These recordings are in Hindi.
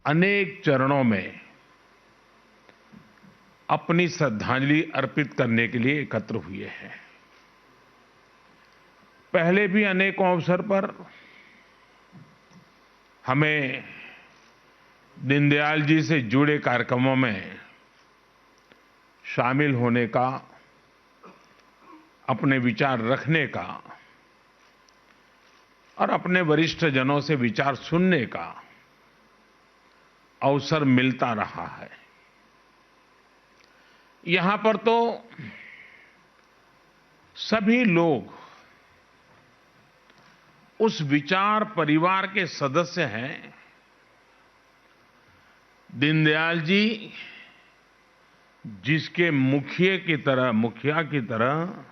अनेक चरणों में अपनी श्रद्धांजलि अर्पित करने के लिए एकत्र हुए हैं। पहले भी अनेकों अवसर पर हमें दीनदयाल जी से जुड़े कार्यक्रमों में शामिल होने का, अपने विचार रखने का और अपने वरिष्ठ जनों से विचार सुनने का अवसर मिलता रहा है। यहां पर तो सभी लोग उस विचार परिवार के सदस्य हैं। दीनदयाल जी जिसके मुखिया की तरह,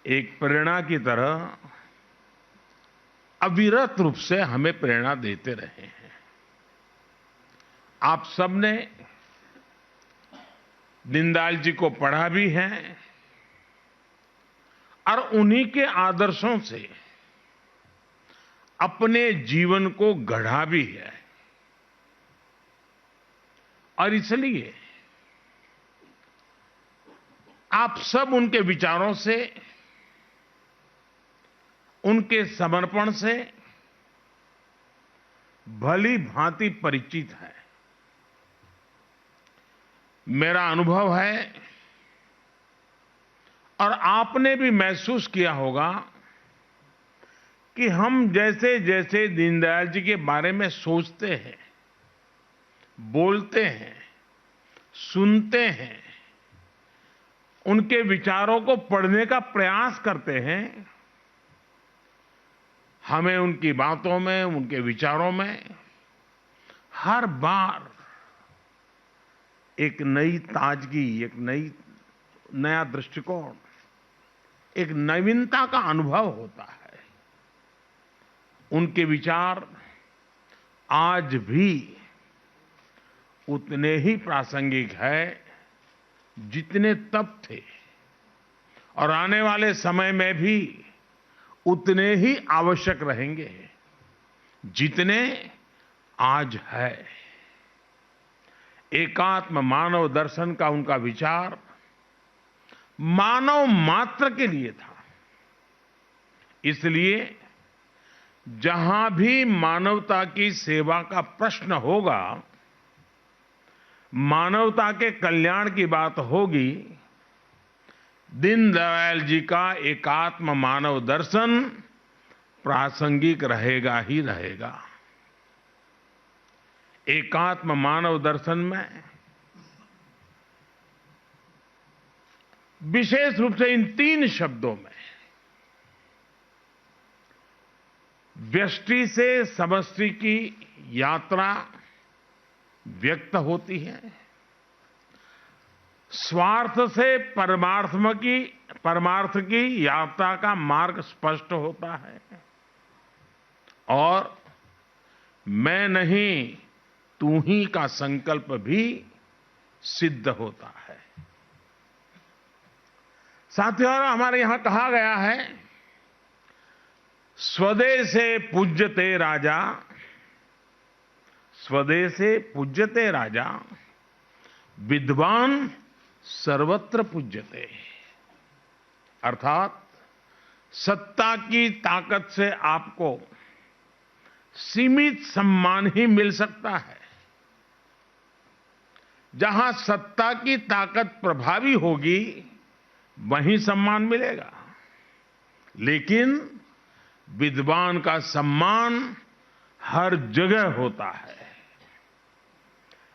एक प्रेरणा की तरह अविरत रूप से हमें प्रेरणा देते रहे हैं। आप सबने दीनदयाल जी को पढ़ा भी है और उन्हीं के आदर्शों से अपने जीवन को गढ़ा भी है। और इसलिए आप सब उनके विचारों से, उनके समर्पण से भली भांति परिचित है। मेरा अनुभव है और आपने भी महसूस किया होगा कि हम जैसे जैसे दीनदयाल जी के बारे में सोचते हैं, बोलते हैं, सुनते हैं, उनके विचारों को पढ़ने का प्रयास करते हैं, हमें उनकी बातों में, उनके विचारों में हर बार एक नई ताजगी, एक नया दृष्टिकोण, एक नवीनता का अनुभव होता है। उनके विचार आज भी उतने ही प्रासंगिक है जितने तब थे और आने वाले समय में भी उतने ही आवश्यक रहेंगे जितने आज है। एकात्म मानव दर्शन का उनका विचार मानव मात्र के लिए था। इसलिए जहां भी मानवता की सेवा का प्रश्न होगा, मानवता के कल्याण की बात होगी, दीनदयाल जी का एकात्म मानव दर्शन प्रासंगिक रहेगा ही रहेगा। एकात्म मानव दर्शन में विशेष रूप से इन 3 शब्दों में व्यष्टि से समष्टि की यात्रा व्यक्त होती है, स्वार्थ से परमार्थ की यात्रा का मार्ग स्पष्ट होता है और मैं नहीं तू ही का संकल्प भी सिद्ध होता है। साथियों, हमारे यहां कहा गया है, स्वदेशे पूज्यते राजा, स्वदेशे पूज्यते राजा, विद्वान सर्वत्र पूज्यते। अर्थात सत्ता की ताकत से आपको सीमित सम्मान ही मिल सकता है। जहां सत्ता की ताकत प्रभावी होगी वहीं सम्मान मिलेगा, लेकिन विद्वान का सम्मान हर जगह होता है।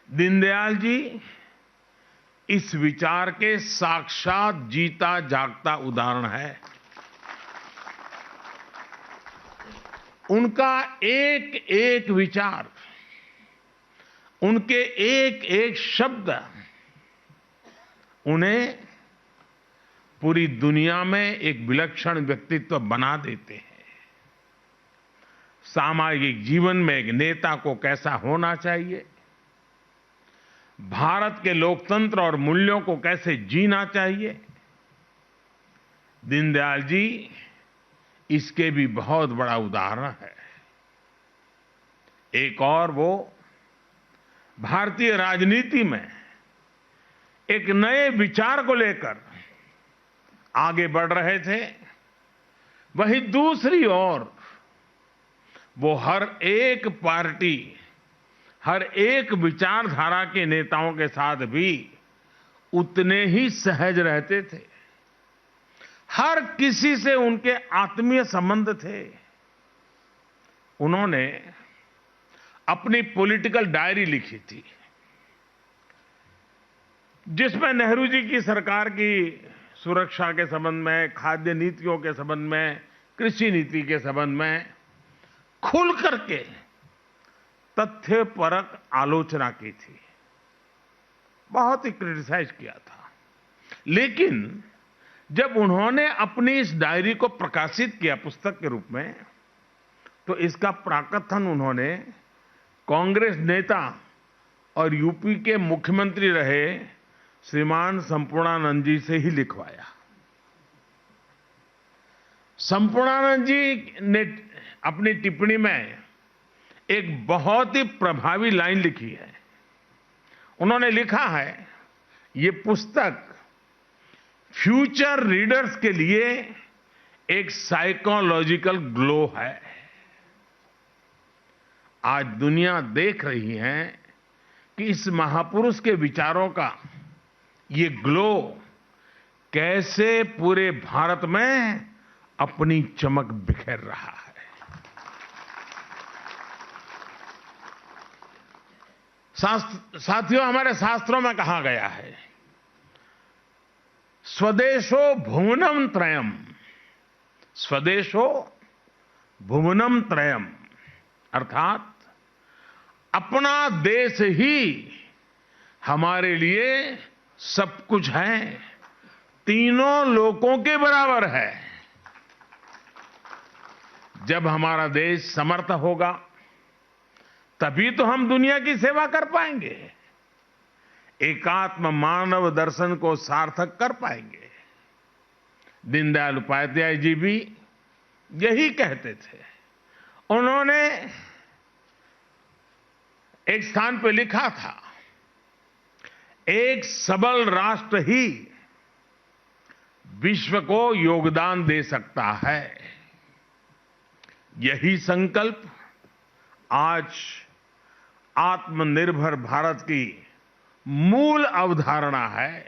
दीनदयाल जी इस विचार के साक्षात जीता जागता उदाहरण है। उनका एक एक विचार, उनके एक एक शब्द उन्हें पूरी दुनिया में एक विलक्षण व्यक्तित्व बना देते हैं। सामाजिक जीवन में एक नेता को कैसा होना चाहिए, भारत के लोकतंत्र और मूल्यों को कैसे जीना चाहिए, दीनदयाल जी इसके भी बहुत बड़ा उदाहरण है। एक और वो भारतीय राजनीति में एक नए विचार को लेकर आगे बढ़ रहे थे, वहीं दूसरी ओर वो हर एक पार्टी, हर एक विचारधारा के नेताओं के साथ भी उतने ही सहज रहते थे। हर किसी से उनके आत्मीय संबंध थे। उन्होंने अपनी पॉलिटिकल डायरी लिखी थी, जिसमें नेहरू जी की सरकार की सुरक्षा के संबंध में, खाद्य नीतियों के संबंध में, कृषि नीति के संबंध में खुल करके तथ्यपरक आलोचना की थी। बहुत ही क्रिटिसाइज किया था। लेकिन जब उन्होंने अपनी इस डायरी को प्रकाशित किया पुस्तक के रूप में, तो इसका प्राकथन उन्होंने कांग्रेस नेता और यूपी के मुख्यमंत्री रहे श्रीमान संपूर्णानंद जी से ही लिखवाया। संपूर्णानंद जी ने अपनी टिप्पणी में एक बहुत ही प्रभावी लाइन लिखी है। उन्होंने लिखा है, ये पुस्तक फ्यूचर रीडर्स के लिए एक साइकोलॉजिकल ग्लो है। आज दुनिया देख रही है कि इस महापुरुष के विचारों का ये ग्लो कैसे पूरे भारत में अपनी चमक बिखेर रहा है। साथियों, हमारे शास्त्रों में कहा गया है, स्वदेशो भुवनम त्रयम, स्वदेशो भुवनम त्रयम, अर्थात अपना देश ही हमारे लिए सब कुछ है, तीनों लोकों के बराबर है। जब हमारा देश समर्थ होगा तभी तो हम दुनिया की सेवा कर पाएंगे, एकात्म मानव दर्शन को सार्थक कर पाएंगे। दीनदयाल उपाध्याय जी भी यही कहते थे। उन्होंने एक स्थान पर लिखा था, एक सबल राष्ट्र ही विश्व को योगदान दे सकता है। यही संकल्प आज आत्मनिर्भर भारत की मूल अवधारणा है।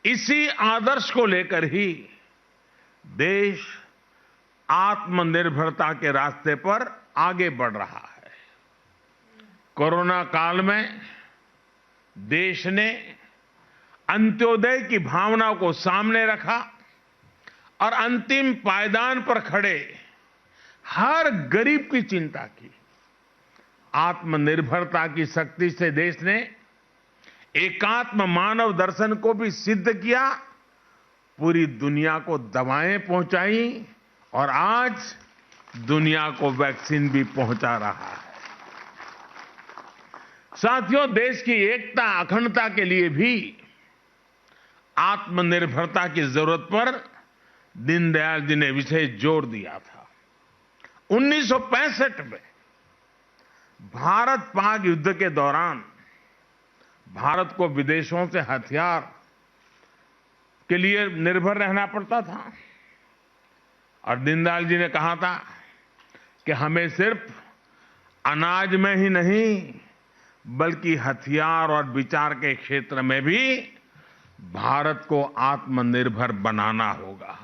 इसी आदर्श को लेकर ही देश आत्मनिर्भरता के रास्ते पर आगे बढ़ रहा है। कोरोना काल में देश ने अंत्योदय की भावना को सामने रखा और अंतिम पायदान पर खड़े हर गरीब की चिंता की। आत्मनिर्भरता की शक्ति से देश ने एकात्म मानव दर्शन को भी सिद्ध किया, पूरी दुनिया को दवाएं पहुंचाई और आज दुनिया को वैक्सीन भी पहुंचा रहा है। साथियों, देश की एकता अखंडता के लिए भी आत्मनिर्भरता की जरूरत पर दीनदयाल जी ने विशेष जोर दिया था। 1965 में भारत पाक युद्ध के दौरान भारत को विदेशों से हथियार के लिए निर्भर रहना पड़ता था और दीनदयाल जी ने कहा था कि हमें सिर्फ अनाज में ही नहीं बल्कि हथियार और विचार के क्षेत्र में भी भारत को आत्मनिर्भर बनाना होगा।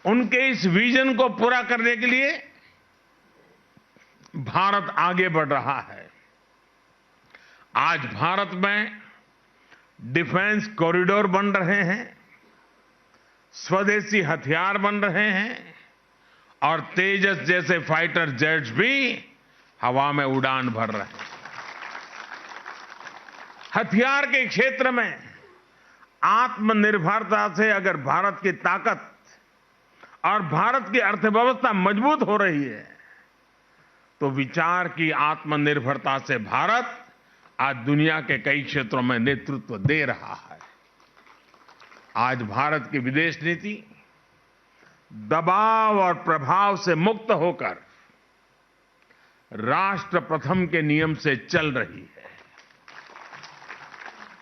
उनके इस विजन को पूरा करने के लिए भारत आगे बढ़ रहा है। आज भारत में डिफेंस कॉरिडोर बन रहे हैं, स्वदेशी हथियार बन रहे हैं और तेजस जैसे फाइटर जेट्स भी हवा में उड़ान भर रहे हैं। हथियार के क्षेत्र में आत्मनिर्भरता से अगर भारत की ताकत और भारत की अर्थव्यवस्था मजबूत हो रही है, तो विचार की आत्मनिर्भरता से भारत आज दुनिया के कई क्षेत्रों में नेतृत्व दे रहा है। आज भारत की विदेश नीति दबाव और प्रभाव से मुक्त होकर राष्ट्र प्रथम के नियम से चल रही है।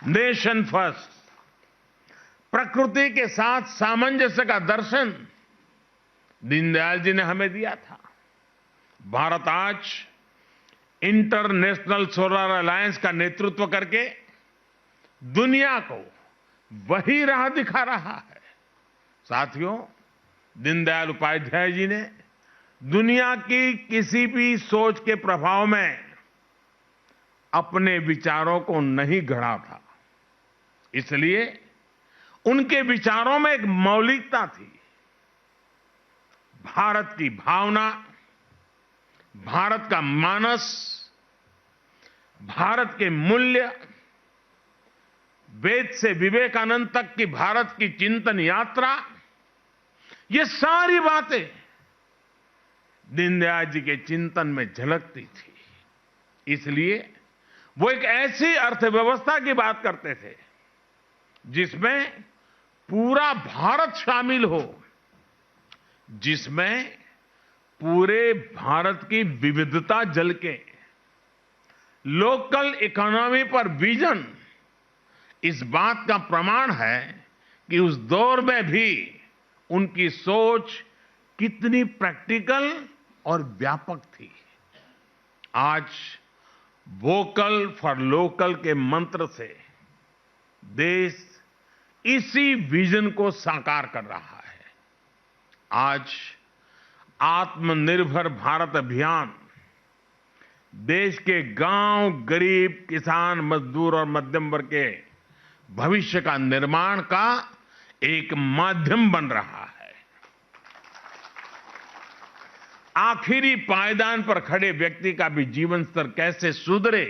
नेशन फर्स्ट, प्रकृति के साथ सामंजस्य का दर्शन दीनदयाल जी ने हमें दिया था। भारत आज इंटरनेशनल सोलर अलायंस का नेतृत्व करके दुनिया को वही राह दिखा रहा है। साथियों, दीनदयाल उपाध्याय जी ने दुनिया की किसी भी सोच के प्रभाव में अपने विचारों को नहीं गढ़ा था, इसलिए उनके विचारों में एक मौलिकता थी। भारत की भावना, भारत का मानस, भारत के मूल्य, वेद से विवेकानंद तक की भारत की चिंतन यात्रा, ये सारी बातें दीनदयाल जी के चिंतन में झलकती थी। इसलिए वो एक ऐसी अर्थव्यवस्था की बात करते थे जिसमें पूरा भारत शामिल हो, जिसमें पूरे भारत की विविधता झलके। लोकल इकोनॉमी पर विजन इस बात का प्रमाण है कि उस दौर में भी उनकी सोच कितनी प्रैक्टिकल और व्यापक थी। आज वोकल फॉर लोकल के मंत्र से देश इसी विजन को साकार कर रहा है। आज आत्मनिर्भर भारत अभियान देश के गांव, गरीब, किसान, मजदूर और मध्यम वर्ग के भविष्य का निर्माण का एक माध्यम बन रहा है। आखिरी पायदान पर खड़े व्यक्ति का भी जीवन स्तर कैसे सुधरे,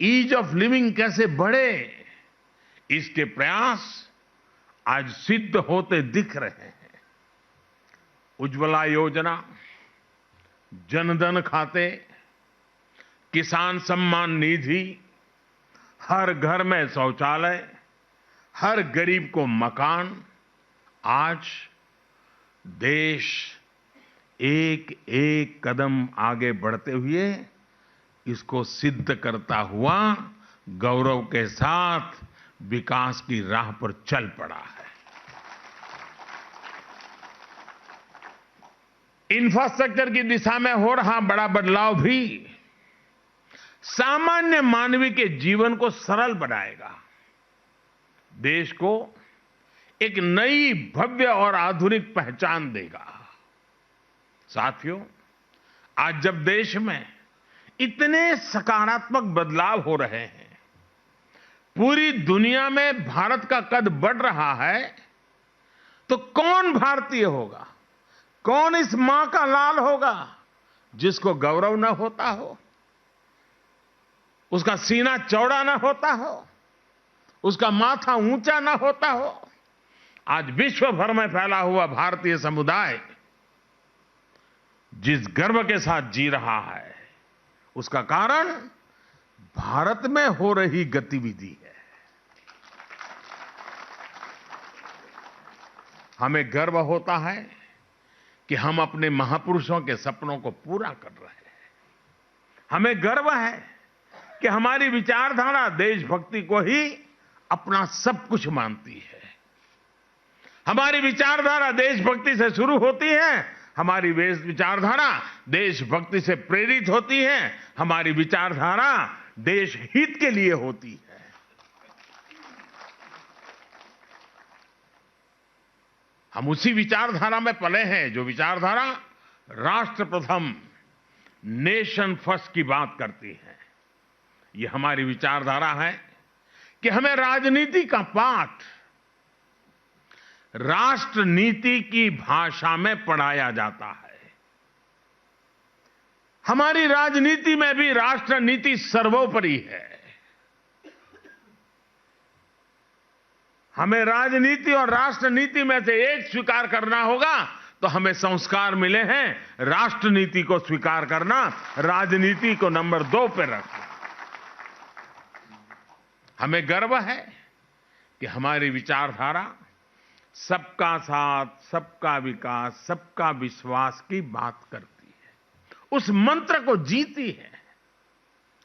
ईज ऑफ लिविंग कैसे बढ़े, इसके प्रयास आज सिद्ध होते दिख रहे हैं। उज्ज्वला योजना, जनधन खाते, किसान सम्मान निधि, हर घर में शौचालय, हर गरीब को मकान, आज देश एक एक कदम आगे बढ़ते हुए इसको सिद्ध करता हुआ गौरव के साथ विकास की राह पर चल पड़ा है। इंफ्रास्ट्रक्चर की दिशा में हो रहा बड़ा बदलाव भी सामान्य मानवीय के जीवन को सरल बनाएगा, देश को एक नई भव्य और आधुनिक पहचान देगा। साथियों, आज जब देश में इतने सकारात्मक बदलाव हो रहे हैं, पूरी दुनिया में भारत का कद बढ़ रहा है, तो कौन भारतीय होगा, कौन इस मां का लाल होगा जिसको गौरव न होता हो, उसका सीना चौड़ा न होता हो, उसका माथा ऊंचा न होता हो। आज विश्व भर में फैला हुआ भारतीय समुदाय जिस गर्व के साथ जी रहा है, उसका कारण भारत में हो रही गतिविधि है। हमें गर्व होता है कि हम अपने महापुरुषों के सपनों को पूरा कर रहे हैं। हमें गर्व है कि हमारी विचारधारा देशभक्ति को ही अपना सब कुछ मानती है। हमारी विचारधारा देशभक्ति से शुरू होती है, हमारी विचारधारा देशभक्ति से प्रेरित होती है, हमारी विचारधारा देश हित के लिए होती है। हम उसी विचारधारा में पले हैं जो विचारधारा राष्ट्र प्रथम, नेशन फर्स्ट की बात करती है। ये हमारी विचारधारा है कि हमें राजनीति का पाठ राष्ट्र नीति की भाषा में पढ़ाया जाता है। हमारी राजनीति में भी राष्ट्र नीति सर्वोपरि है। हमें राजनीति और राष्ट्र नीति में से एक स्वीकार करना होगा, तो हमें संस्कार मिले हैं राष्ट्र नीति को स्वीकार करना, राजनीति को नंबर 2 पे रखना। हमें गर्व है कि हमारी विचारधारा सबका साथ, सबका विकास, सबका विश्वास की बात करती है। उस मंत्र को जीती है।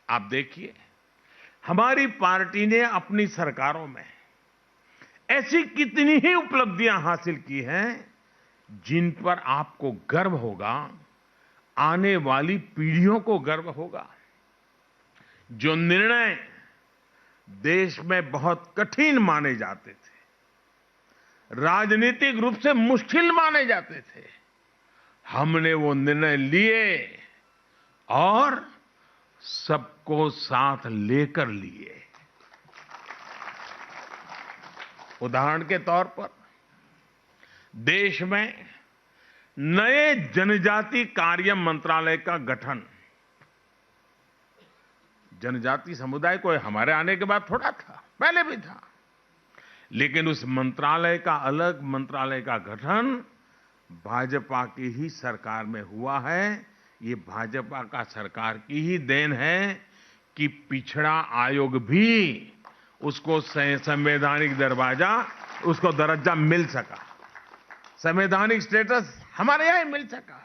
आप देखिए, हमारी पार्टी ने अपनी सरकारों में ऐसी कितनी ही उपलब्धियां हासिल की हैं जिन पर आपको गर्व होगा, आने वाली पीढ़ियों को गर्व होगा। जो निर्णय देश में बहुत कठिन माने जाते थे, राजनीतिक रूप से मुश्किल माने जाते थे, हमने वो निर्णय लिए और सबको साथ लेकर लिए। उदाहरण के तौर पर देश में नए जनजाति कार्य मंत्रालय का गठन, जनजाति समुदाय को हमारे आने के बाद थोड़ा था, पहले भी था, लेकिन उस मंत्रालय का, अलग मंत्रालय का गठन भाजपा की ही सरकार में हुआ है। ये भाजपा का सरकार की ही देन है कि पिछड़ा आयोग भी उसको संवैधानिक दर्जा मिल सका, संवैधानिक स्टेटस हमारे यहां मिल सका।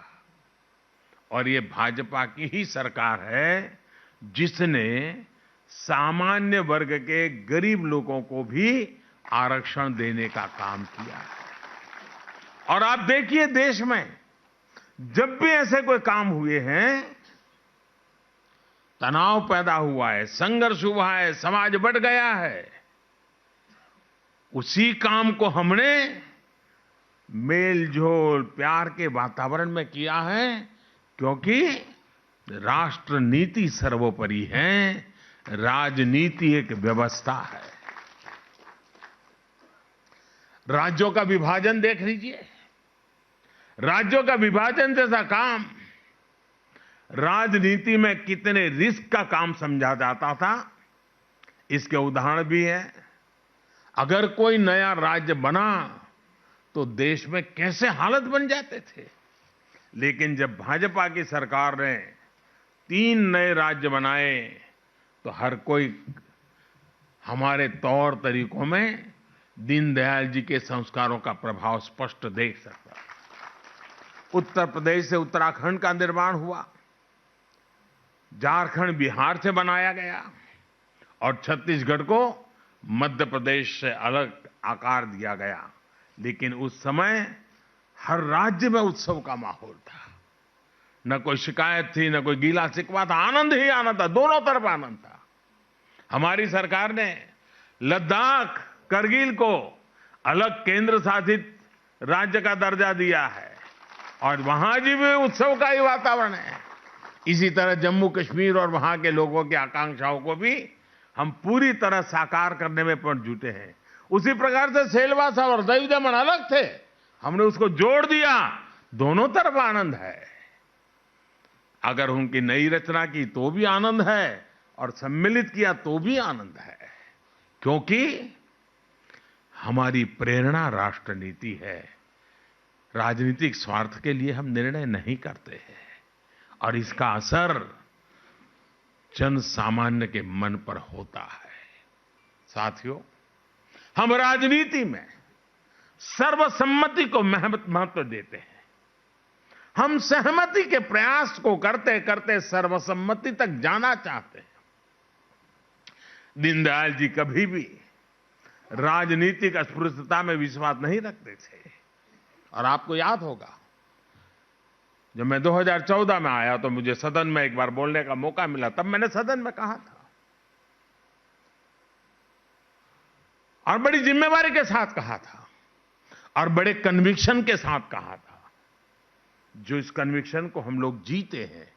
और ये भाजपा की ही सरकार है जिसने सामान्य वर्ग के गरीब लोगों को भी आरक्षण देने का काम किया है। और आप देखिए, देश में जब भी ऐसे कोई काम हुए हैं, तनाव पैदा हुआ है, संघर्ष हुआ है, समाज बढ़ गया है, उसी काम को हमने मेल जोल प्यार के वातावरण में किया है, क्योंकि राष्ट्र नीति सर्वोपरि है, राजनीति एक व्यवस्था है। राज्यों का विभाजन देख लीजिए, राज्यों का विभाजन जैसा काम राजनीति में कितने रिस्क का काम समझा जाता था, इसके उदाहरण भी है। अगर कोई नया राज्य बना तो देश में कैसे हालत बन जाते थे, लेकिन जब भाजपा की सरकार ने 3 नए राज्य बनाए तो हर कोई हमारे तौर तरीकों में दीनदयाल जी के संस्कारों का प्रभाव स्पष्ट देख सकता। उत्तर प्रदेश से उत्तराखंड का निर्माण हुआ, झारखंड बिहार से बनाया गया और छत्तीसगढ़ को मध्य प्रदेश से अलग आकार दिया गया। लेकिन उस समय हर राज्य में उत्सव का माहौल था, न कोई शिकायत थी, न कोई गीला शिकवा था, आनंद ही आनंद था, दोनों तरफ आनंद था। हमारी सरकार ने लद्दाख, करगिल को अलग केंद्र शासित राज्य का दर्जा दिया है और वहां जी भी उत्सव का ही वातावरण है। इसी तरह जम्मू कश्मीर और वहां के लोगों की आकांक्षाओं को भी हम पूरी तरह साकार करने में पर जुटे हैं। उसी प्रकार से सेलवासा और दमन दमन अलग थे, हमने उसको जोड़ दिया, दोनों तरफ आनंद है। अगर उनकी नई रचना की तो भी आनंद है और सम्मिलित किया तो भी आनंद है, क्योंकि हमारी प्रेरणा राष्ट्र नीति है। राजनीतिक स्वार्थ के लिए हम निर्णय नहीं करते हैं और इसका असर जन सामान्य के मन पर होता है। साथियों, हम राजनीति में सर्वसम्मति को महत्व देते हैं। हम सहमति के प्रयास को करते करते सर्वसम्मति तक जाना चाहते हैं। दीनदयाल जी कभी भी राजनीतिक अस्पृश्यता में विश्वास नहीं रखते थे। और आपको याद होगा, जब मैं 2014 में आया तो मुझे सदन में एक बार बोलने का मौका मिला। तब मैंने सदन में कहा था और बड़ी जिम्मेवारी के साथ कहा था और बड़े कन्विक्शन के साथ कहा था। जो इस कन्विक्शन को हम लोग जीते हैं,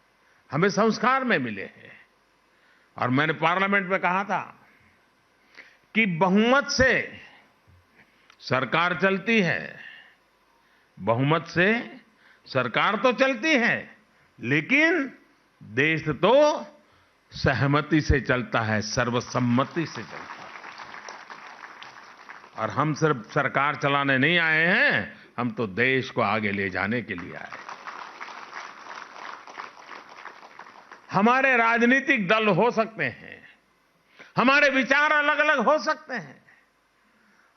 हमें संस्कार में मिले हैं। और मैंने पार्लियामेंट में कहा था कि बहुमत से सरकार चलती है, बहुमत से सरकार तो चलती है, लेकिन देश तो सहमति से चलता है, सर्वसम्मति से चलता है। और हम सिर्फ सरकार चलाने नहीं आए हैं, हम तो देश को आगे ले जाने के लिए आए। हमारे राजनीतिक दल हो सकते हैं, हमारे विचार अलग अलग हो सकते हैं,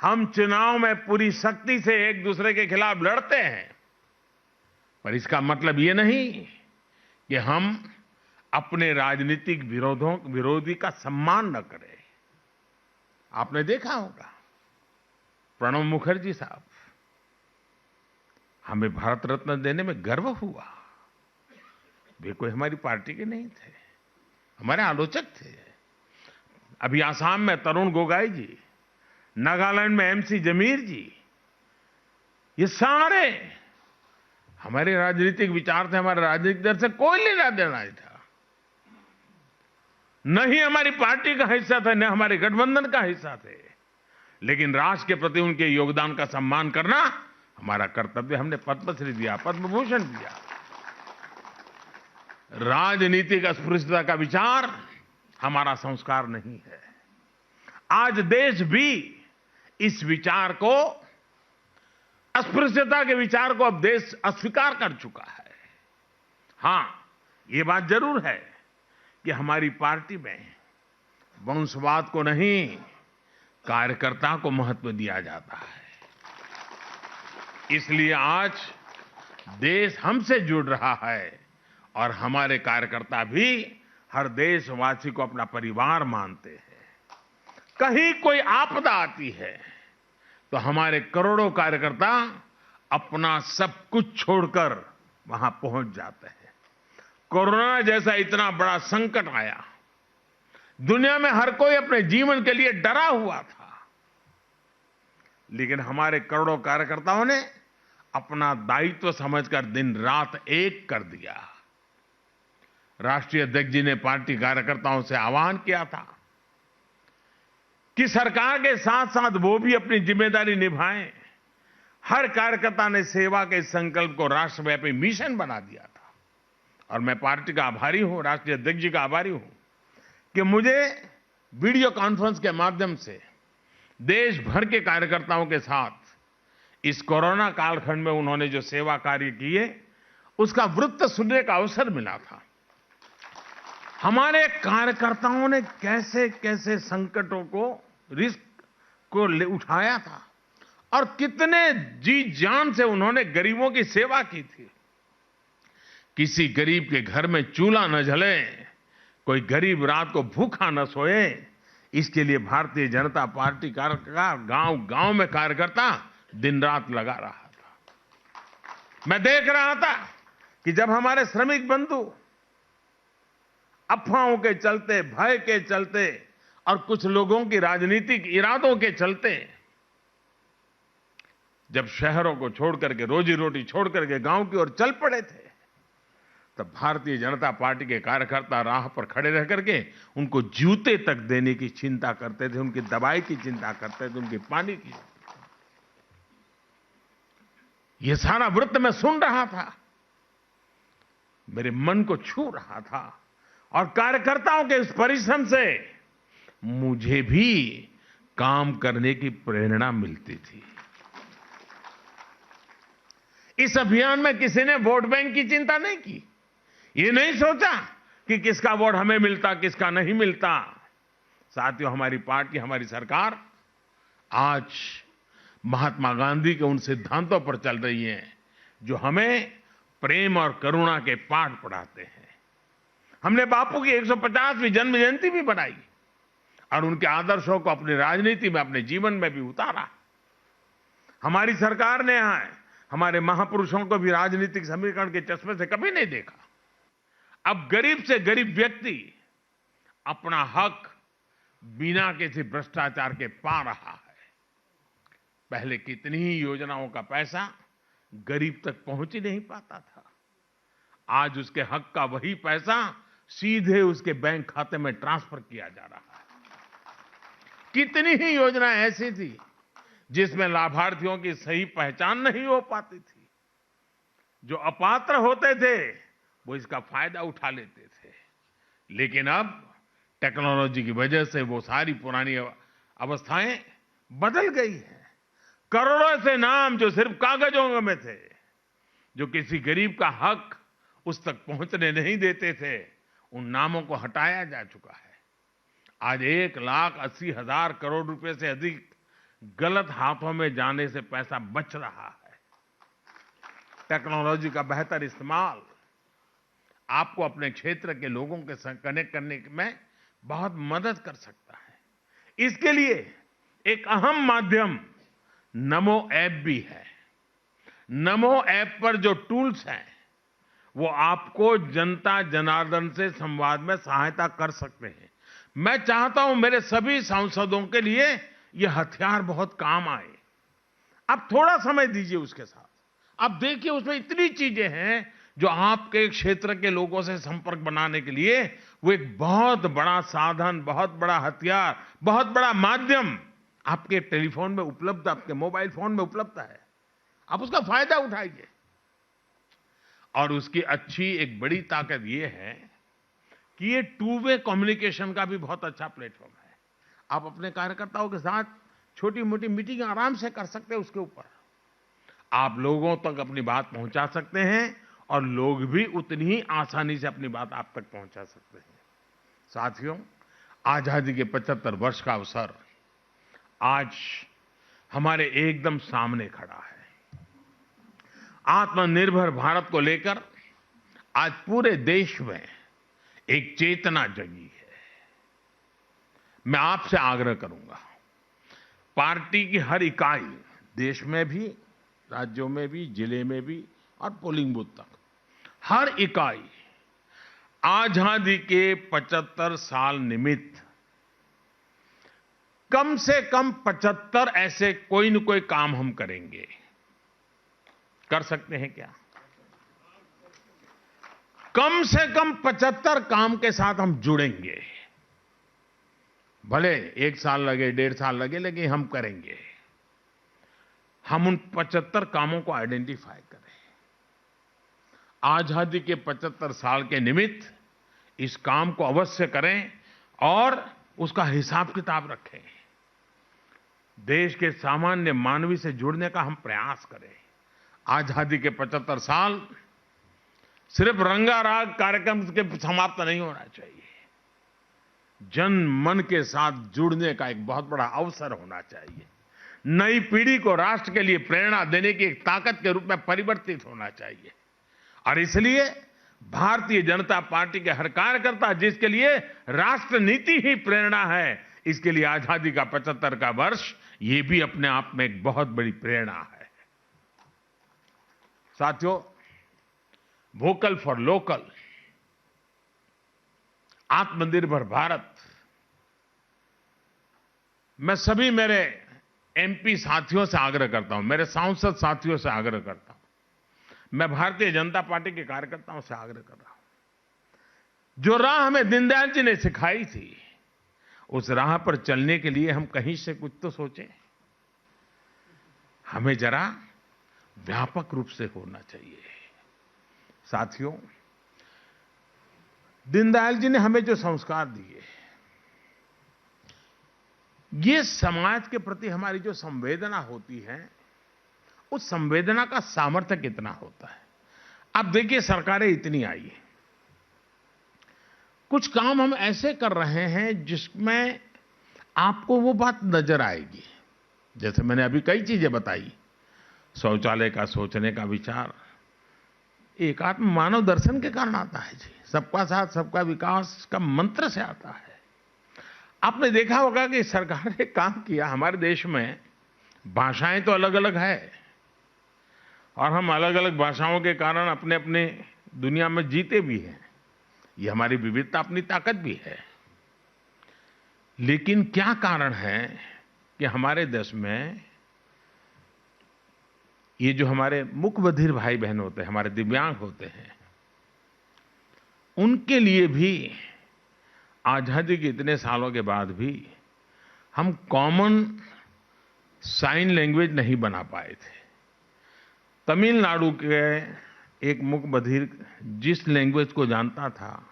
हम चुनाव में पूरी शक्ति से एक दूसरे के खिलाफ लड़ते हैं, पर इसका मतलब ये नहीं कि हम अपने राजनीतिक विरोधी का सम्मान न करें। आपने देखा होगा प्रणब मुखर्जी साहब, हमें भारत रत्न देने में गर्व हुआ। वे कोई हमारी पार्टी के नहीं थे, हमारे आलोचक थे। अभी आसाम में तरुण गोगोई जी, नागालैंड में एमसी जमीर जी, ये सारे हमारे राजनीतिक विचार थे, हमारे राजनीतिक दल से कोई लेना देना नहीं था। न ही हमारी पार्टी का हिस्सा थे, न हमारे गठबंधन का हिस्सा थे, लेकिन राष्ट्र के प्रति उनके योगदान का सम्मान करना हमारा कर्तव्य। हमने पद्मश्री दिया, पद्म भूषण दिया। राजनीतिक अस्पृश्यता का विचार हमारा संस्कार नहीं है। आज देश भी इस विचार को, अस्पृश्यता के विचार को अब देश अस्वीकार कर चुका है। हां, ये बात जरूर है कि हमारी पार्टी में वंशवाद को नहीं, कार्यकर्ता को महत्व दिया जाता है। इसलिए आज देश हमसे जुड़ रहा है और हमारे कार्यकर्ता भी हर देशवासी को अपना परिवार मानते हैं। कहीं कोई आपदा आती है तो हमारे करोड़ों कार्यकर्ता अपना सब कुछ छोड़कर वहां पहुंच जाते हैं। कोरोना जैसा इतना बड़ा संकट आया, दुनिया में हर कोई अपने जीवन के लिए डरा हुआ था, लेकिन हमारे करोड़ों कार्यकर्ताओं ने अपना दायित्व समझकर दिन रात एक कर दिया। राष्ट्रीय अध्यक्ष जी ने पार्टी कार्यकर्ताओं से आह्वान किया था कि सरकार के साथ साथ वो भी अपनी जिम्मेदारी निभाएं। हर कार्यकर्ता ने सेवा के संकल्प को राष्ट्रव्यापी मिशन बना दिया था और मैं पार्टी का आभारी हूं, राष्ट्रीय अध्यक्ष जी का आभारी हूं कि मुझे वीडियो कॉन्फ्रेंस के माध्यम से देश भर के कार्यकर्ताओं के साथ इस कोरोना कालखंड में उन्होंने जो सेवा कार्य किए उसका वृत्त सुनने का अवसर मिला था। हमारे कार्यकर्ताओं ने कैसे कैसे संकटों को, रिस्क को उठाया था और कितने जी जान से उन्होंने गरीबों की सेवा की थी। किसी गरीब के घर में चूल्हा न जले, कोई गरीब रात को भूखा न सोए, इसके लिए भारतीय जनता पार्टी का गांव-गांव में कार्यकर्ता दिन रात लगा रहा था। मैं देख रहा था कि जब हमारे श्रमिक बंधु अफवाहों के चलते, भय के चलते और कुछ लोगों की राजनीतिक इरादों के चलते जब शहरों को छोड़ करके, रोजी रोटी छोड़ करके गांव की ओर चल पड़े थे, तब भारतीय जनता पार्टी के कार्यकर्ता राह पर खड़े रह करके उनको जूते तक देने की चिंता करते थे, उनकी दवाई की चिंता करते थे, उनके पानी की। ये सारा वृत्त मैं सुन रहा था, मेरे मन को छू रहा था और कार्यकर्ताओं के इस परिश्रम से मुझे भी काम करने की प्रेरणा मिलती थी। इस अभियान में किसी ने वोट बैंक की चिंता नहीं की। ये नहीं सोचा कि किसका वोट हमें मिलता, किसका नहीं मिलता। साथियों, हमारी पार्टी, हमारी सरकार आज महात्मा गांधी के उन सिद्धांतों पर चल रही है जो हमें प्रेम और करुणा के पाठ पढ़ाते हैं। हमने बापू की 150वीं जन्म जयंती भी बनाई और उनके आदर्शों को अपनी राजनीति में, अपने जीवन में भी उतारा। हमारी सरकार ने हमारे महापुरुषों को भी राजनीतिक समीकरण के चश्मे से कभी नहीं देखा। अब गरीब से गरीब व्यक्ति अपना हक बिना किसी भ्रष्टाचार के पा रहा है। पहले कितनी ही योजनाओं का पैसा गरीब तक पहुंच ही नहीं पाता था। आज उसके हक का वही पैसा सीधे उसके बैंक खाते में ट्रांसफर किया जा रहा है। कितनी ही योजनाएं ऐसी थी जिसमें लाभार्थियों की सही पहचान नहीं हो पाती थी। जो अपात्र होते थे वो इसका फायदा उठा लेते थे, लेकिन अब टेक्नोलॉजी की वजह से वो सारी पुरानी अवस्थाएं बदल गई हैं। करोड़ों ऐसे नाम जो सिर्फ कागजों में थे, जो किसी गरीब का हक उस तक पहुंचने नहीं देते थे, उन नामों को हटाया जा चुका है। आज 1,80,000 करोड़ रुपए से अधिक गलत हाथों में जाने से पैसा बच रहा है। टेक्नोलॉजी का बेहतर इस्तेमाल आपको अपने क्षेत्र के लोगों के साथ कनेक्ट करने में बहुत मदद कर सकता है। इसके लिए एक अहम माध्यम नमो ऐप भी है। नमो ऐप पर जो टूल्स हैं वो आपको जनता जनार्दन से संवाद में सहायता कर सकते हैं। मैं चाहता हूं मेरे सभी सांसदों के लिए ये हथियार बहुत काम आए। आप थोड़ा समय दीजिए उसके साथ, आप देखिए उसमें इतनी चीजें हैं जो आपके क्षेत्र के लोगों से संपर्क बनाने के लिए वो एक बहुत बड़ा साधन, बहुत बड़ा हथियार, बहुत बड़ा माध्यम आपके टेलीफोन में उपलब्ध, आपके मोबाइल फोन में उपलब्ध है। आप उसका फायदा उठाइए। और उसकी अच्छी एक बड़ी ताकत ये है कि ये टू वे कम्युनिकेशन का भी बहुत अच्छा प्लेटफॉर्म है। आप अपने कार्यकर्ताओं के साथ छोटी मोटी मीटिंग आराम से कर सकते हैं। उसके ऊपर आप लोगों तक अपनी बात पहुंचा सकते हैं और लोग भी उतनी ही आसानी से अपनी बात आप तक पहुंचा सकते हैं। साथियों, आजादी के 75 वर्ष का अवसर आज हमारे एकदम सामने खड़ा है। आत्मनिर्भर भारत को लेकर आज पूरे देश में एक चेतना जगी है। मैं आपसे आग्रह करूंगा, पार्टी की हर इकाई, देश में भी, राज्यों में भी, जिले में भी और पोलिंग बूथ तक, हर इकाई आजादी के 75 साल निमित्त कम से कम 75 ऐसे कोई न कोई काम हम करेंगे। कर सकते हैं क्या? कम से कम 75 काम के साथ हम जुड़ेंगे। भले 1 साल लगे, 1.5 साल लगे, लेकिन हम करेंगे। हम उन 75 कामों को आइडेंटिफाई करें। आजादी के 75 साल के निमित्त इस काम को अवश्य करें और उसका हिसाब किताब रखें। देश के सामान्य मानवी से जुड़ने का हम प्रयास करें। आजादी के 75 साल सिर्फ रंगाराग कार्यक्रम के समाप्त नहीं होना चाहिए। जन मन के साथ जुड़ने का एक बहुत बड़ा अवसर होना चाहिए। नई पीढ़ी को राष्ट्र के लिए प्रेरणा देने की एक ताकत के रूप में परिवर्तित होना चाहिए। और इसलिए भारतीय जनता पार्टी के हर कार्यकर्ता, जिसके लिए राष्ट्र नीति ही प्रेरणा है, इसके लिए आजादी का 75 का वर्ष ये भी अपने आप में एक बहुत बड़ी प्रेरणा है। साथियों, वोकल फॉर लोकल, आत्मनिर्भर भारत, मैं सभी मेरे एमपी साथियों से आग्रह करता हूं, मेरे सांसद साथियों से आग्रह करता हूं, मैं भारतीय जनता पार्टी के कार्यकर्ताओं से आग्रह कर रहा हूं। जो राह हमें दीनदयाल जी ने सिखाई थी, उस राह पर चलने के लिए हम कहीं से कुछ तो सोचें। हमें जरा व्यापक रूप से होना चाहिए। साथियों, दीनदयाल जी ने हमें जो संस्कार दिए, ये समाज के प्रति हमारी जो संवेदना होती है, उस संवेदना का सामर्थ्य कितना होता है। अब देखिए, सरकारें इतनी आई है, कुछ काम हम ऐसे कर रहे हैं जिसमें आपको वो बात नजर आएगी। जैसे मैंने अभी कई चीजें बताई, शौचालय का सोचने का विचार एकात्म मानव दर्शन के कारण आता है जी। सबका साथ सबका विकास का मंत्र से आता है। आपने देखा होगा कि सरकार ने काम किया। हमारे देश में भाषाएं तो अलग अलग है और हम अलग अलग भाषाओं के कारण अपने अपने दुनिया में जीते भी हैं। ये हमारी विविधता अपनी ताकत भी है। लेकिन क्या कारण है कि हमारे देश में ये जो हमारे मूकबधिर भाई बहन होते हैं, हमारे दिव्यांग होते हैं, उनके लिए भी आजादी के इतने सालों के बाद भी हम कॉमन साइन लैंग्वेज नहीं बना पाए थे। तमिलनाडु के एक मूकबधिर जिस लैंग्वेज को जानता था,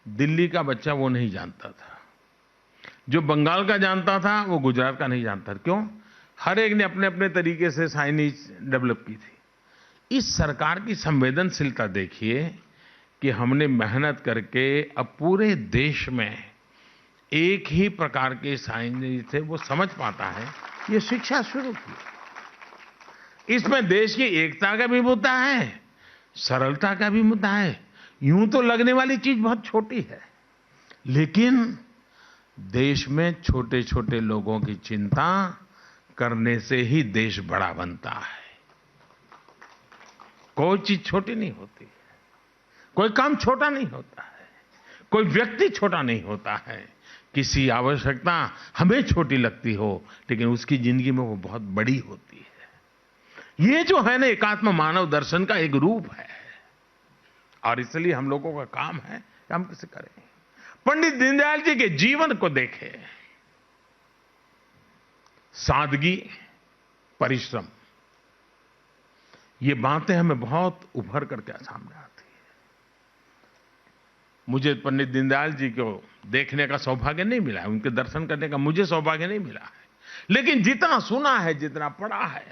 दिल्ली का बच्चा वो नहीं जानता था। जो बंगाल का जानता था, वो गुजरात का नहीं जानता। क्यों? हर एक ने अपने अपने तरीके से साइनेज डेवलप की थी। इस सरकार की संवेदनशीलता देखिए कि हमने मेहनत करके अब पूरे देश में एक ही प्रकार के साइनेज थे वो समझ पाता है, ये शिक्षा शुरू की। इसमें देश की एकता का भी मुद्दा है, सरलता का भी मुद्दा है। यूं तो लगने वाली चीज बहुत छोटी है, लेकिन देश में छोटे छोटे लोगों की चिंता करने से ही देश बड़ा बनता है। कोई चीज छोटी नहीं होती, कोई काम छोटा नहीं होता है, कोई व्यक्ति छोटा नहीं होता है। किसी आवश्यकता हमें छोटी लगती हो, लेकिन उसकी जिंदगी में वो बहुत बड़ी होती है। ये जो है ना, एकात्म मानव दर्शन का एक रूप है, और इसलिए हम लोगों का काम है कि हम कैसे करें। पंडित दीनदयाल जी के जीवन को देखें, सादगी, परिश्रम, ये बातें हमें बहुत उभर करके सामने आती है। मुझे पंडित दीनदयाल जी को देखने का सौभाग्य नहीं मिला है, उनके दर्शन करने का मुझे सौभाग्य नहीं मिला है, लेकिन जितना सुना है, जितना पढ़ा है,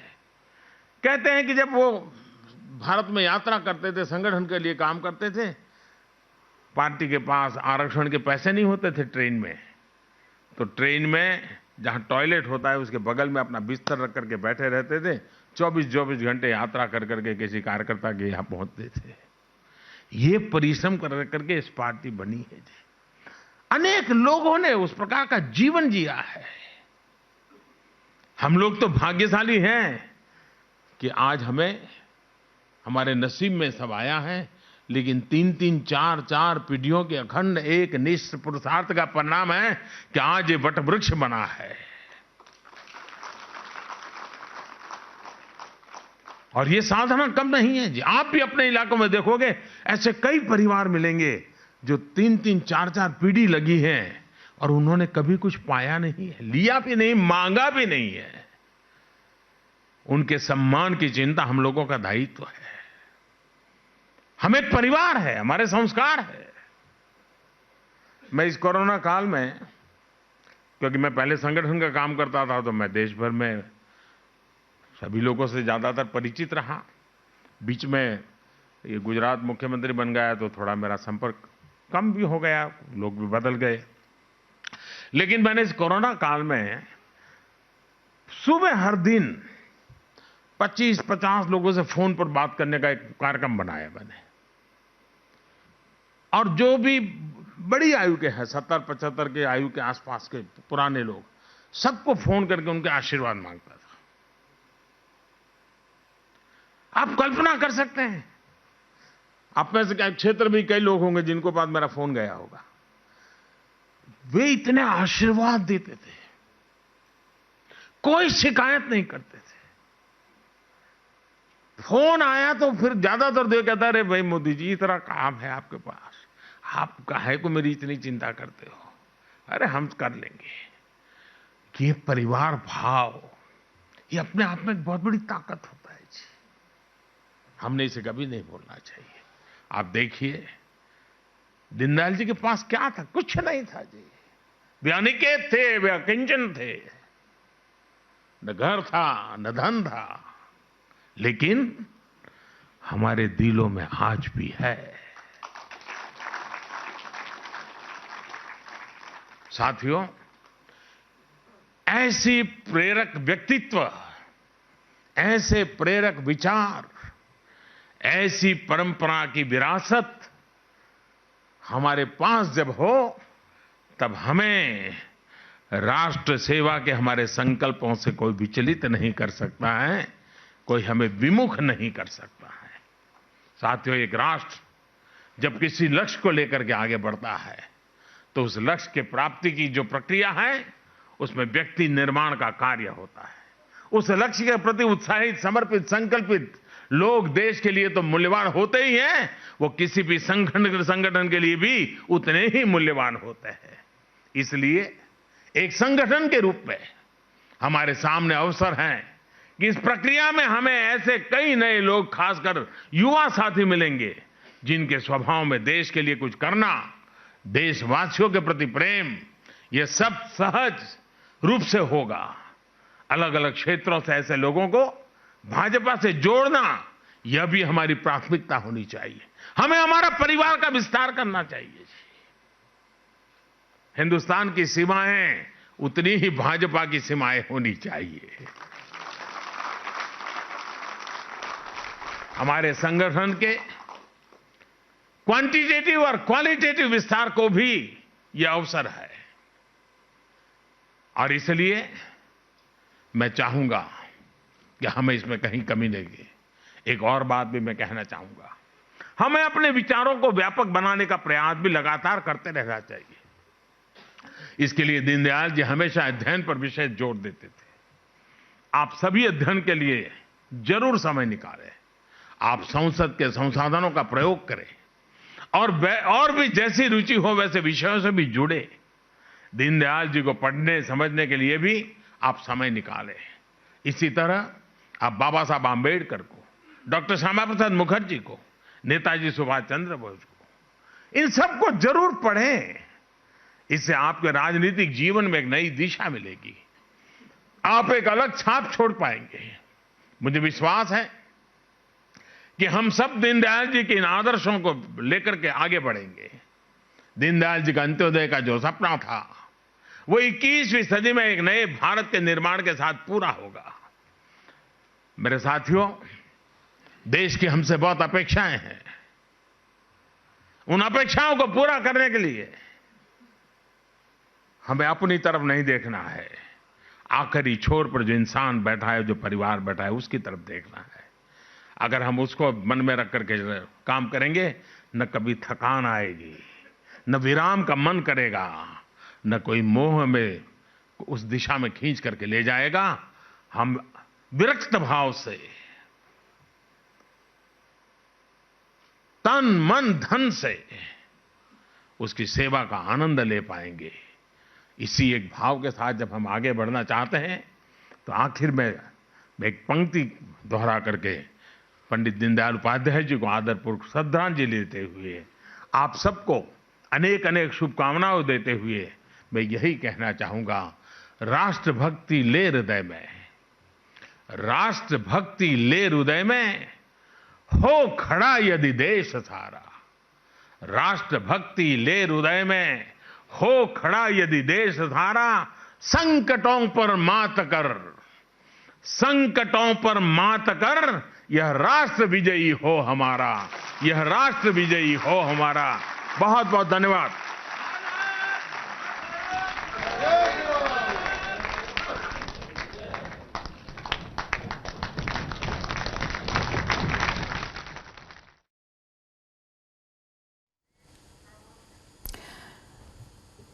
कहते हैं कि जब वो भारत में यात्रा करते थे, संगठन के लिए काम करते थे, पार्टी के पास आरक्षण के पैसे नहीं होते थे ट्रेन में, तो ट्रेन में जहां टॉयलेट होता है उसके बगल में अपना बिस्तर रख करके बैठे रहते थे। 24-24 घंटे यात्रा कर करके किसी कार्यकर्ता के यहां पहुंचते थे। ये परिश्रम कर करके इस पार्टी बनी है जी। अनेक लोगों ने उस प्रकार का जीवन जिया है। हम लोग तो भाग्यशाली हैं कि आज हमें हमारे नसीब में सब आया है, लेकिन 3-3, 4-4 पीढ़ियों के अखंड एक निष्ठ पुरुषार्थ का परिणाम है कि आज ये वटवृक्ष बना है। और ये साधारण कम नहीं है जी। आप भी अपने इलाकों में देखोगे, ऐसे कई परिवार मिलेंगे जो 3-3, 4-4 पीढ़ी लगी है और उन्होंने कभी कुछ पाया नहीं है, लिया भी नहीं, मांगा भी नहीं है। उनके सम्मान की चिंता हम लोगों का दायित्व है। हम एक परिवार है, हमारे संस्कार है। मैं इस कोरोना काल में, क्योंकि मैं पहले संगठन का काम करता था, तो मैं देश भर में सभी लोगों से ज्यादातर परिचित रहा। बीच में ये गुजरात मुख्यमंत्री बन गया तो थोड़ा मेरा संपर्क कम भी हो गया, लोग भी बदल गए। लेकिन मैंने इस कोरोना काल में सुबह हर दिन 25-50 लोगों से फोन पर बात करने का एक कार्यक्रम बनाया मैंने। और जो भी बड़ी आयु के हैं, 70-75 के आयु के आसपास के पुराने लोग, सबको फोन करके उनके आशीर्वाद मांगता था। आप कल्पना कर सकते हैं, आप में से क्षेत्र में कई लोग होंगे जिनको पास मेरा फोन गया होगा। वे इतने आशीर्वाद देते थे, कोई शिकायत नहीं करते थे। फोन आया तो फिर ज्यादातर देख कहता, अरे भाई मोदी जी, इतना काम है आपके पास, आप काहे को मेरी इतनी चिंता करते हो, अरे हम कर लेंगे। ये परिवार भाव, ये अपने आप में एक बहुत बड़ी ताकत होता है जी। हमने इसे कभी नहीं भूलना चाहिए। आप देखिए, दीनदयाल जी के पास क्या था? कुछ नहीं था जी। वे अनिकेत थे, वे अकिंचन थे, न घर था, न धन था, लेकिन हमारे दिलों में आज भी है। साथियों, ऐसी प्रेरक व्यक्तित्व, ऐसे प्रेरक विचार, ऐसी परंपरा की विरासत हमारे पास जब हो, तब हमें राष्ट्र सेवा के हमारे संकल्पों से कोई विचलित नहीं कर सकता है, कोई हमें विमुख नहीं कर सकता है। साथियों, एक राष्ट्र जब किसी लक्ष्य को लेकर के आगे बढ़ता है, तो उस लक्ष्य के प्राप्ति की जो प्रक्रिया है, उसमें व्यक्ति निर्माण का कार्य होता है। उस लक्ष्य के प्रति उत्साहित, समर्पित, संकल्पित लोग देश के लिए तो मूल्यवान होते ही हैं, वो किसी भी संगठन के लिए भी उतने ही मूल्यवान होते हैं। इसलिए एक संगठन के रूप में हमारे सामने अवसर हैं कि इस प्रक्रिया में हमें ऐसे कई नए लोग, खासकर युवा साथी मिलेंगे, जिनके स्वभाव में देश के लिए कुछ करना, देशवासियों के प्रति प्रेम, यह सब सहज रूप से होगा। अलग अलग क्षेत्रों से ऐसे लोगों को भाजपा से जोड़ना, यह भी हमारी प्राथमिकता होनी चाहिए। हमें हमारा परिवार का विस्तार करना चाहिए। हिंदुस्तान की सीमाएं उतनी ही भाजपा की सीमाएं होनी चाहिए। हमारे संगठन के क्वांटिटेटिव और क्वालिटेटिव विस्तार को भी यह अवसर है। और इसलिए मैं चाहूंगा कि हमें इसमें कहीं कमी नहीं है। एक और बात भी मैं कहना चाहूंगा, हमें अपने विचारों को व्यापक बनाने का प्रयास भी लगातार करते रहना चाहिए। इसके लिए दीनदयाल जी हमेशा अध्ययन पर विशेष जोर देते थे। आप सभी अध्ययन के लिए जरूर समय निकालें, आप संसद के संसाधनों का प्रयोग करें और भी जैसी रुचि हो वैसे विषयों से भी जुड़े। दीनदयाल जी को पढ़ने समझने के लिए भी आप समय निकालें। इसी तरह आप बाबा साहब आंबेडकर को, डॉक्टर श्यामा प्रसाद मुखर्जी को, नेताजी सुभाष चंद्र बोस को, इन सबको जरूर पढ़ें। इससे आपके राजनीतिक जीवन में एक नई दिशा मिलेगी, आप एक अलग छाप छोड़ पाएंगे। मुझे विश्वास है कि हम सब दीनदयाल जी के इन आदर्शों को लेकर के आगे बढ़ेंगे। दीनदयाल जी का अंत्योदय का जो सपना था वो 21वीं सदी में एक नए भारत के निर्माण के साथ पूरा होगा। मेरे साथियों, देश की हमसे बहुत अपेक्षाएं हैं। उन अपेक्षाओं को पूरा करने के लिए हमें अपनी तरफ नहीं देखना है, आखिरी छोर पर जो इंसान बैठा है, जो परिवार बैठा है, उसकी तरफ देखना है। अगर हम उसको मन में रख करके काम करेंगे, न कभी थकान आएगी, न विराम का मन करेगा, न कोई मोह में उस दिशा में खींच करके ले जाएगा। हम विरक्त भाव से तन मन धन से उसकी सेवा का आनंद ले पाएंगे। इसी एक भाव के साथ जब हम आगे बढ़ना चाहते हैं तो आखिर में एक पंक्ति दोहरा करके पंडित दीनदयाल उपाध्याय जी को आदरपूर्वक श्रद्धांजलि देते हुए, आप सबको अनेक अनेक शुभकामनाएं देते हुए मैं यही कहना चाहूंगा, राष्ट्रभक्ति ले हृदय में, राष्ट्रभक्ति ले हृदय में, हो खड़ा यदि देश सारा। राष्ट्रभक्ति ले हृदय में, हो खड़ा यदि देश सारा। संकटों पर मात कर, संकटों पर मात कर, यह राष्ट्र विजयी हो हमारा, यह राष्ट्र विजयी हो हमारा। बहुत बहुत धन्यवाद।